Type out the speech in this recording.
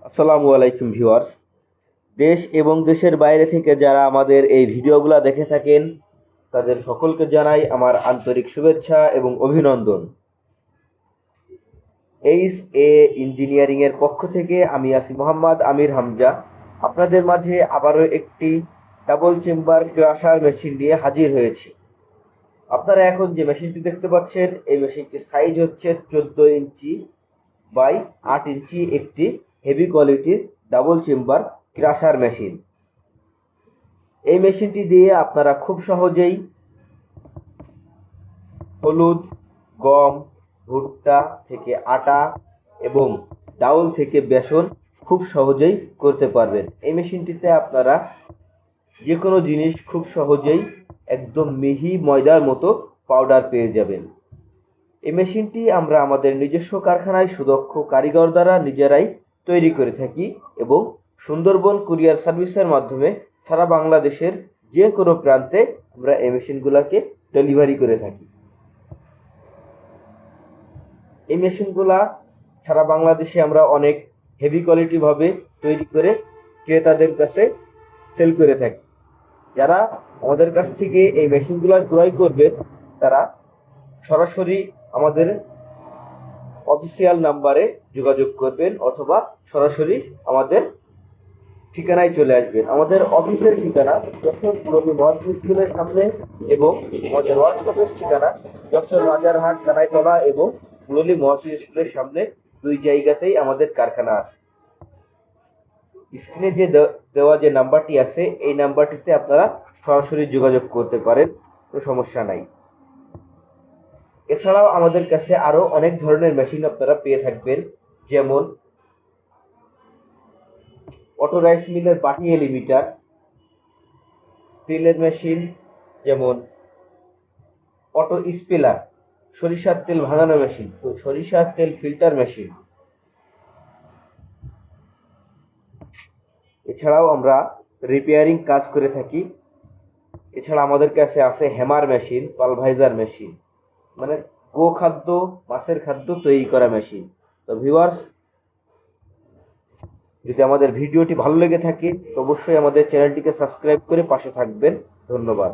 আসসালামু আলাইকুম ভিউয়ার্স। দেশ এবং দেশের বাইরে থেকে যারা আমাদের এই ভিডিওগুলো দেখে থাকেন তাদের সকলকে জানাই আমার আন্তরিক শুভেচ্ছা এবং অভিনন্দন। এইচ এ ইঞ্জিনিয়ারিং এর পক্ষ থেকে আমি আছি মোহাম্মদ আমির হামজা। আপনাদের মাঝে আবারও একটি ডাবল চেম্বার ক্রাশার মেশিন নিয়ে হাজির হয়েছি। আপনারা এখন যে মেশিনটি দেখতে পাচ্ছেন এই মেশিনটির সাইজ হচ্ছে 14 ইঞ্চি বাই 8 ইঞ্চি, একটি হেভি কোয়ালিটির ডাবল চেম্বার ক্রাশার মেশিন। এই মেশিনটি দিয়ে আপনারা খুব সহজেই হলুদ, গম, ভুট্টা থেকে আটা এবং ডাউল থেকে বেসন খুব সহজেই করতে পারবেন। এই মেশিনটিতে আপনারা যে কোনো জিনিস খুব সহজেই একদম মিহি ময়দার মতো পাউডার পেয়ে যাবেন। এই মেশিনটি আমরা আমাদের নিজস্ব কারখানায় সুদক্ষ কারিগর দ্বারা নিজেরাই তৈরি করে থাকি এবং সুন্দরবন কুরিয়ার সার্ভিসের মাধ্যমে সারা বাংলাদেশের যে কোনো প্রান্তে আমরা এই মেশিনগুলোকে ডেলিভারি করে থাকি। এই মেশিনগুলা সারা বাংলাদেশে আমরা অনেক হেভি কোয়ালিটি ভাবে তৈরি করে ক্রেতাদের কাছে সেল করে থাকি। যারা আমাদের কাছ থেকে এই মেশিনগুলো ক্রয় করবে তারা সরাসরি আমাদের অফিসিয়াল নাম্বারে যোগাযোগ করবেন অথবা সরাসরি আমাদের ঠিকানায় চলে আসবেন। আমাদের অফিসের ঠিকানা যশোর পুরবী মহাস্কুল স্কুলের সামনে এবং আমাদের ওয়ার্কশপের ঠিকানা যশোর রাজারহাট কানাইতলা এবং পুরবী মহাস্কুল স্কুলের সামনে, দুই জায়গাতেই আমাদের কারখানা আছে। স্ক্রিনে যে দেওয়া যে নাম্বারটি আছে এই নাম্বারটিতে আপনারা সরাসরি যোগাযোগ করতে পারেন, কোনো সমস্যা নাই। এছাড়াও আমাদের কাছে আরো অনেক ধরনের মেশিন আপনারা পেয়ে থাকবেন, যেমন অটো রাইস মিলের বাটি এলিমিটার, তেলের মেশিন যেমন অটো স্পেলার, সরিষার তেল ভাঙানো মেশিন, সরিষার তেল ফিল্টার মেশিন। এছাড়াও আমরা রিপেয়ারিং কাজ করে থাকি। এছাড়া আমাদের কাছে আছে হ্যামার মেশিন, পালভাইজার মেশিন, মানে গোখাদ্য মাছের খাদ্য তৈরি করা মেশিন। তো ভিউয়ার্স, যদি আমাদের ভিডিওটি ভালো লেগে থাকে তো অবশ্যই আমাদের চ্যানেলটিকে সাবস্ক্রাইব করে পাশে থাকবেন। ধন্যবাদ।